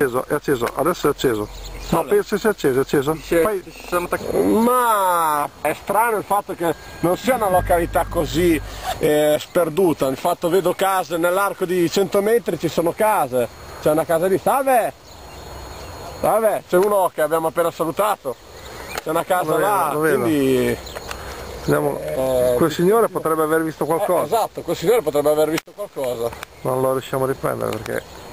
È acceso, adesso è acceso. No, penso sia acceso, è acceso. Ma è strano il fatto che non sia una località così sperduta, il fatto vedo case, nell'arco di 100 metri ci sono case, c'è una casa di salve, c'è uno che abbiamo appena salutato, c'è una casa là, quindi... quel signore potrebbe aver visto qualcosa. Esatto, quel signore potrebbe aver visto qualcosa. Non lo riusciamo a riprendere perché...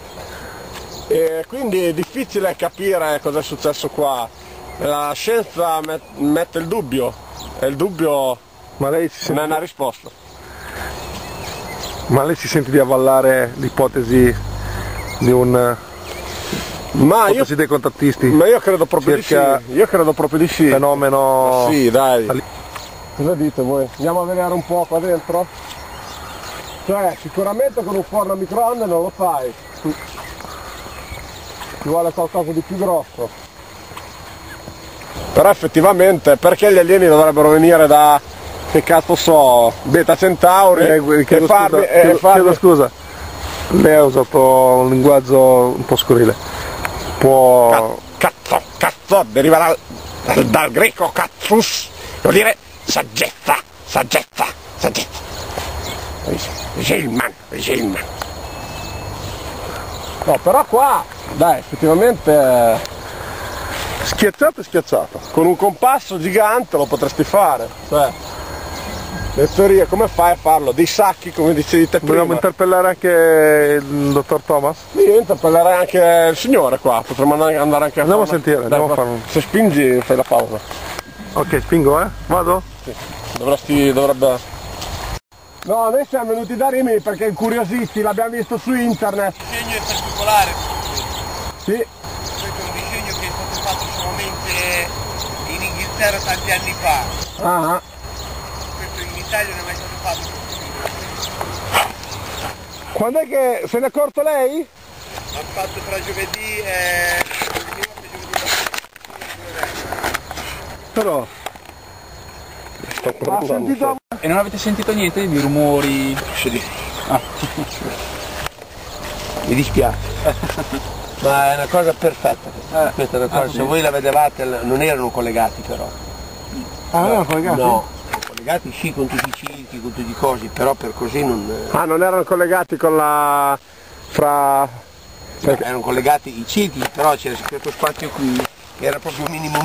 E quindi è difficile capire cosa è successo qua. La scienza mette il dubbio e il dubbio non è una risposta. Ma lei si sente di avvallare l'ipotesi di un... ipotesi dei contattisti? Ma io credo proprio di sì. Io credo proprio di sì. Fenomeno... Sì, dai. Cosa dite voi? Andiamo a vedere un po' qua dentro? Cioè, sicuramente con un forno a microonde non lo fai. Ci vuole qualcosa di più grosso. Però effettivamente perché gli alieni dovrebbero venire da, che cazzo so, Beta Centauri chiedo scusa, lei ha usato un linguaggio un po' scurrile. Cazzo, deriva dal greco cazzus, vuol dire saggezza. Gilman. No, però qua, dai, effettivamente schiacciato. Con un compasso gigante lo potresti fare. Cioè, le teorie, come fai a farlo? Dei sacchi, come dicevi te prima. Vogliamo interpellare anche il dottor Thomas? Io interpellerei anche il signore qua, potremmo andare anche a andiamo a sentire, andiamo a fare un... Se spingi fai la pausa. Ok, spingo, vado? Sì, dovrebbe... No, noi siamo venuti da Rimini perché incuriositi, l'abbiamo visto su internet. Il disegno è particolare. Sì. Questo è un disegno che è stato fatto solamente in Inghilterra tanti anni fa. Questo in Italia non è mai stato fatto. Quando è che se ne è accorto lei? L'ha fatto tra giovedì e Però ha sentito... E non avete sentito niente di rumori? Sì. Mi dispiace. Ma è una cosa perfetta questa è una cosa. Se voi la vedevate non erano collegati però. non erano collegati? No, collegati sì con tutti i circhi, con tutti i cosi, però per così non... non erano collegati con la... erano collegati i circhi, però c'era questo spazio qui che era proprio minimo.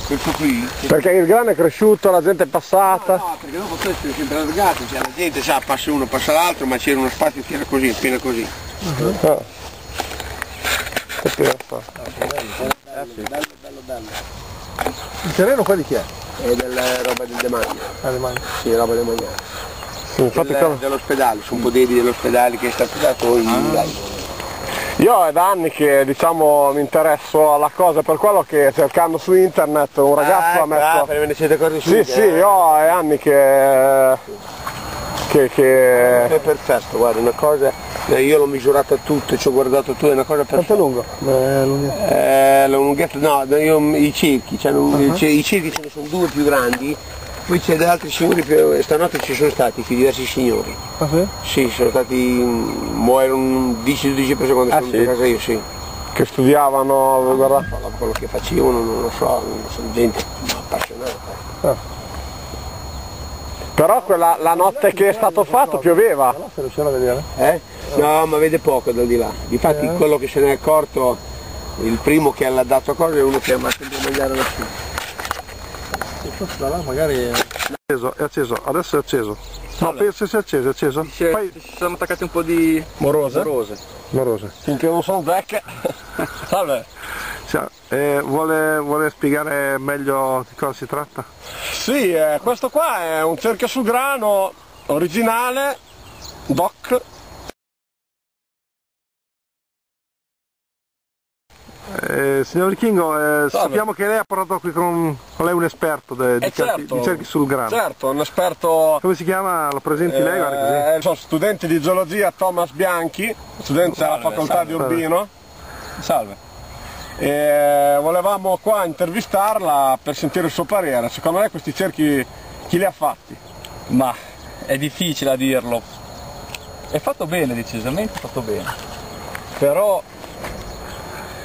Questo qui? Perché il grano è cresciuto, la gente è passata? No, perché dopo questo è sempre allargato, cioè la gente sa, passa uno, passa l'altro, ma c'era uno spazio che era così, appena così. Bello. Il terreno qua di chi è? È della roba del demanio. Demanio. Sì, roba del demanio. Sì, Dell'ospedale, sono un po' dell'ospedale che è stato dato in... Io è da anni che diciamo mi interesso alla cosa, per quello che cercando su internet un ragazzo ha messo... ve ne siete accorti Sì, io è anni che... È perfetto, guarda, una cosa... Io l'ho misurata tutto, ci ho guardato tutto, è una cosa perfetta. Quanto è lungo? La lunghezza, no, i circhi, i circhi ce ne sono due più grandi, poi c'è da altri signori, stanotte ci sono stati più diversi signori. Ah sì? Sì, sono stati, erano 10-12 persone quando sono venuto a casa io, sì. Che studiavano, guarda. Quello che facevano, non lo so, sono gente appassionata. Però la notte che è stato fatto pioveva. Se riusciamo a vedere? No, ma vede poco da di là. Difatti quello che se ne è accorto, il primo che l'ha dato a cosa è uno che ama sempre mangiare lassù. Forse da là magari è acceso, adesso è acceso. No, penso sia acceso, è acceso. Poi ci sono attaccati un po' di morose. Finché non sono vecchie. Salve. Vuole spiegare meglio di cosa si tratta? Sì, questo qua è un cerchio su grano originale, DOC. Signor Vichingo, sappiamo che lei ha portato qui con lei un esperto di cerchi sul grano. Certo, un esperto... Come si chiama? Lo presenti lei? Guarda così. Sono studenti di geologia Thomas Bianchi, studente della facoltà di Urbino. Salve. E volevamo qua intervistarla per sentire il suo parere. Secondo lei questi cerchi chi li ha fatti? Ma è difficile a dirlo. È fatto bene, decisamente fatto bene. Però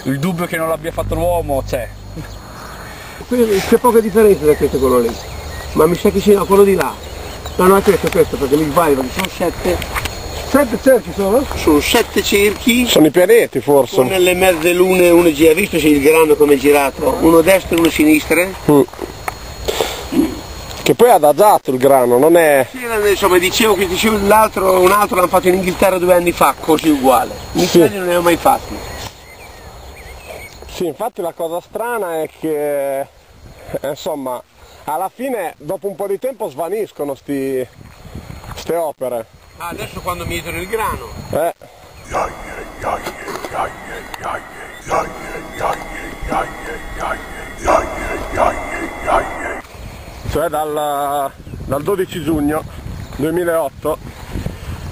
il dubbio che non l'abbia fatto l'uomo c'è. C'è poca differenza da questo quello lì, ma mi sa che c'è quello di là. No, no, è questo, perché mi sbaglio, perché sono 7. 7 cerchi sono? Sono 7 cerchi. Sono i pianeti forse. Con nelle mezze lune, uno gira, visto c'è il grano come è girato, uno a destra e uno a sinistra. Che poi è adagiato il grano, non è... Sì, insomma dicevo che un altro l'hanno fatto in Inghilterra 2 anni fa, così uguale. In Italia non ne ho mai fatti. Sì, infatti la cosa strana è che, insomma, alla fine dopo un po' di tempo svaniscono ste opere. Adesso quando mietono il grano. Cioè dal 12 giugno 2008.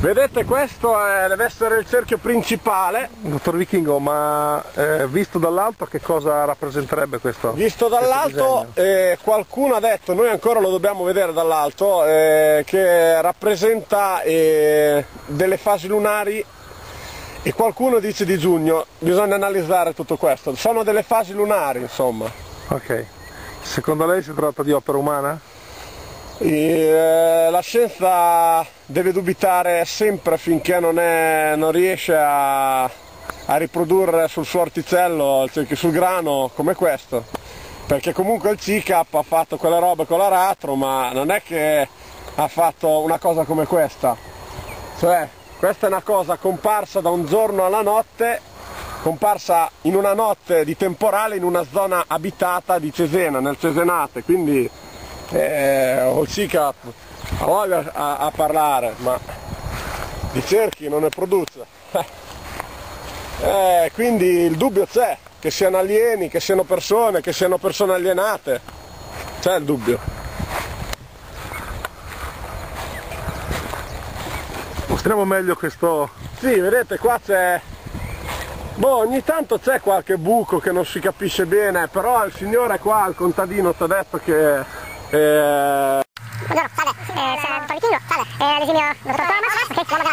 Vedete, questo deve essere il cerchio principale. Dottor Vichingo, ma visto dall'alto che cosa rappresenterebbe questo? Visto dall'alto qualcuno ha detto, noi ancora lo dobbiamo vedere dall'alto, che rappresenta delle fasi lunari, e qualcuno dice di giugno. Bisogna analizzare tutto questo. Sono delle fasi lunari, insomma. Ok. Secondo lei si tratta di opera umana? La scienza deve dubitare sempre finché non riesce a riprodurre sul suo orticello, cioè sul grano come questo, perché comunque il CICAP ha fatto quelle robe con l'aratro, ma non è che ha fatto una cosa come questa, cioè questa è una cosa comparsa da un giorno alla notte, comparsa in una notte di temporale in una zona abitata di Cesena, nel Cesenate, quindi o il CICAP ha voglia a parlare, ma di cerchi non ne produce. Quindi il dubbio c'è, che siano alieni, che siano persone alienate, c'è il dubbio. Mostriamo meglio questo. Sì, vedete qua c'è, ogni tanto c'è qualche buco che non si capisce bene, però il signore qua, il contadino, ti ha detto che Buongiorno, salve, sono Dottor Vichingo, salve, l'esimio Dottor Thomas, che si chiama